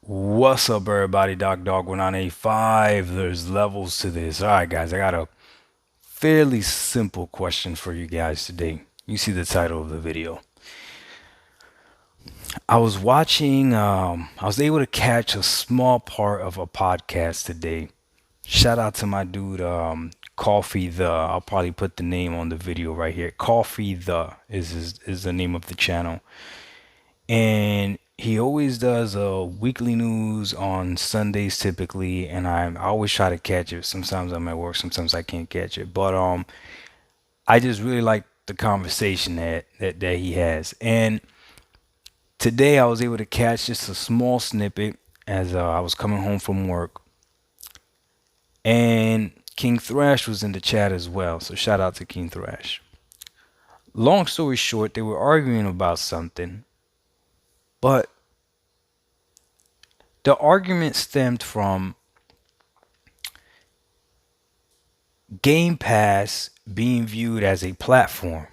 What's up, everybody? Doc Dog 1985. There's levels to this. All right, guys, I got a fairly simple question for you guys today. You see the title of the video. I was able to catch a small part of a podcast today. Shout out to my dude, Coffee the. I'll probably put the name on the video right here. Coffee the is the name of the channel. And he always does weekly news on Sundays typically, and I always try to catch it. Sometimes I'm at work, sometimes I can't catch it, but I just really like the conversation that he has. And today I was able to catch just a small snippet as I was coming home from work, and King Thrash was in the chat as well. So shout out to King Thrash. Long story short, they were arguing about something, but the argument stemmed from Game Pass being viewed as a platform.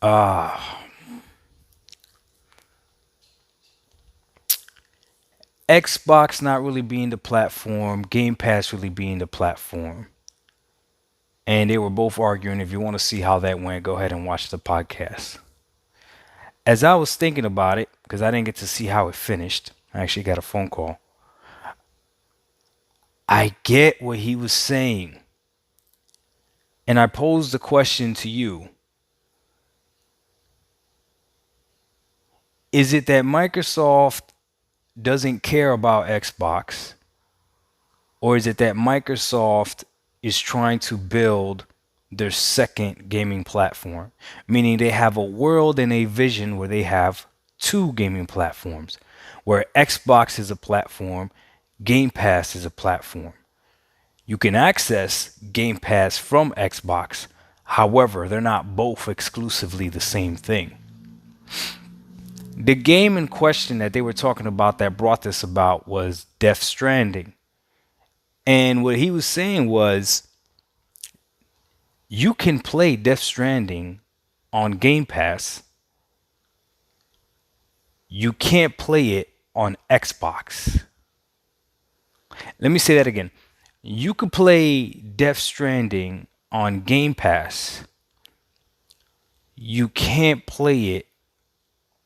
Uh, Xbox not really being the platform, Game Pass really being the platform. And they were both arguing. If you want to see how that went, go ahead and watch the podcast. As I was thinking about it, because I didn't get to see how it finished, I actually got a phone call. I get what he was saying. And I posed the question to you. Is it that Microsoft doesn't care about Xbox? Or is it that Microsoft is trying to build their second gaming platform? Meaning they have a world and a vision where they have two gaming platforms, where Xbox is a platform, Game Pass is a platform. You can access Game Pass from Xbox. However, they're not both exclusively the same thing. The game in question that they were talking about that brought this about was Death Stranding. And what he was saying was you can play Death Stranding on Game Pass. You can't play it on Xbox. Let me say that again. You could play Death Stranding on Game Pass. You can't play it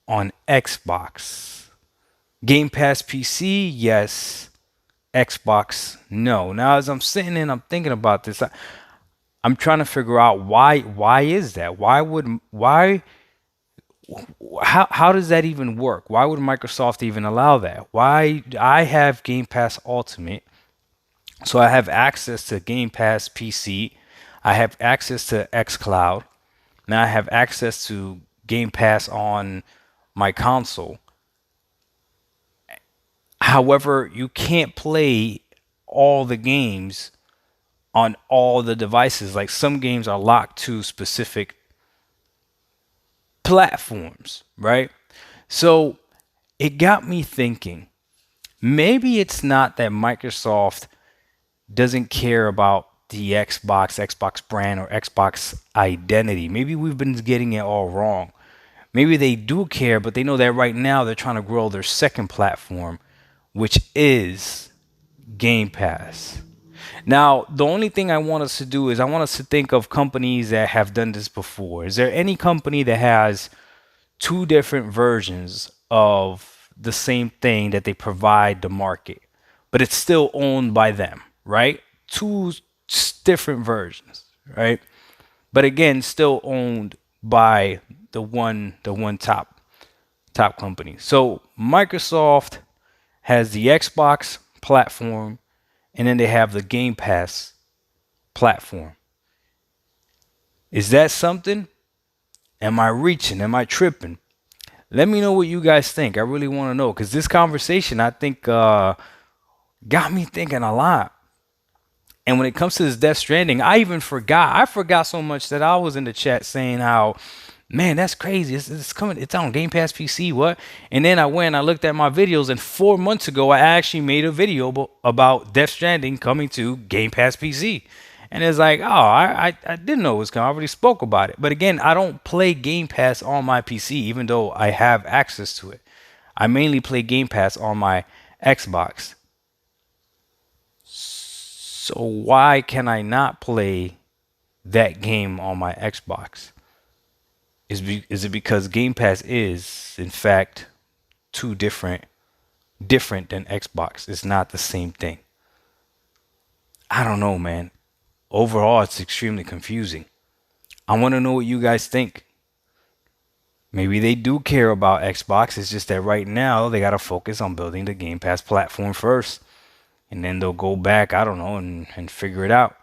on Xbox. Game Pass PC, yes. Xbox, no. Now, as I'm sitting and I'm thinking about this, I'm trying to figure out why is that? Why how does that even work? Why would Microsoft even allow that? Why I have Game Pass Ultimate, so I have access to Game Pass PC, I have access to xCloud, now I have access to Game Pass on my console. However, you can't play all the games on all the devices. Like some games are locked to specific platforms, right? So it got me thinking, maybe it's not that Microsoft doesn't care about the Xbox brand, or Xbox identity. Maybe we've been getting it all wrong. Maybe they do care, but they know that right now they're trying to grow their second platform, which is Game Pass. Now, the only thing I want us to do is I want us to think of companies that have done this before. Is there any company that has two different versions of the same thing that they provide the market, but it's still owned by them, right? Two different versions, right? But again, still owned by the one top company. So Microsoft has the Xbox platform, and then they have the Game Pass platform. Is that something? Am I reaching? Am I tripping? Let me know what you guys think. I really want to know, because this conversation, I think, got me thinking a lot. And when it comes to this Death Stranding, I even forgot. I forgot so much that I was in the chat saying how, man, that's crazy. It's coming. It's on Game Pass PC. What? And then I went and I looked at my videos, and 4 months ago, I actually made a video about Death Stranding coming to Game Pass PC. And it's like, oh, I didn't know it was coming. I already spoke about it. But again, I don't play Game Pass on my PC, even though I have access to it. I mainly play Game Pass on my Xbox. So why can I not play that game on my Xbox? Is it because Game Pass is, in fact, two different than Xbox? It's not the same thing. I don't know, man. Overall, it's extremely confusing. I want to know what you guys think. Maybe they do care about Xbox. It's just that right now they got to focus on building the Game Pass platform first. And then they'll go back, I don't know, and figure it out.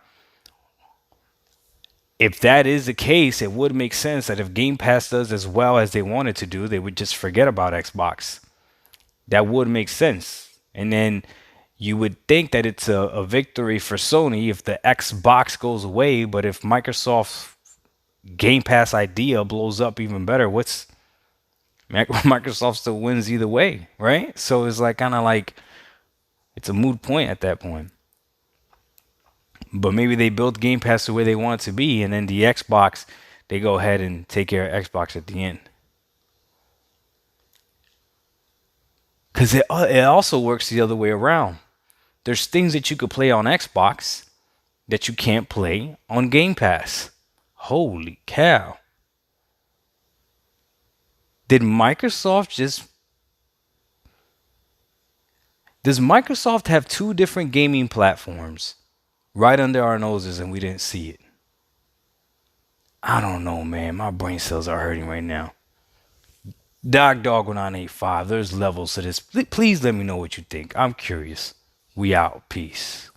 If that is the case, it would make sense that if Game Pass does as well as they wanted to do, they would just forget about Xbox. That would make sense. And then you would think that it's a victory for Sony if the Xbox goes away, but if Microsoft's Game Pass idea blows up even better, what's Microsoft still wins either way, right? So it's like kind of like it's a moot point at that point. But maybe they built Game Pass the way they want it to be, and then the Xbox, they go ahead and take care of Xbox at the end. Because it also works the other way around. There's things that you could play on Xbox that you can't play on Game Pass. Holy cow. Did Microsoft just. Does Microsoft have two different gaming platforms right under our noses and we didn't see it? I don't know, man. My brain cells are hurting right now. Dog985. There's levels to this. Please let me know what you think. I'm curious. We out. Peace.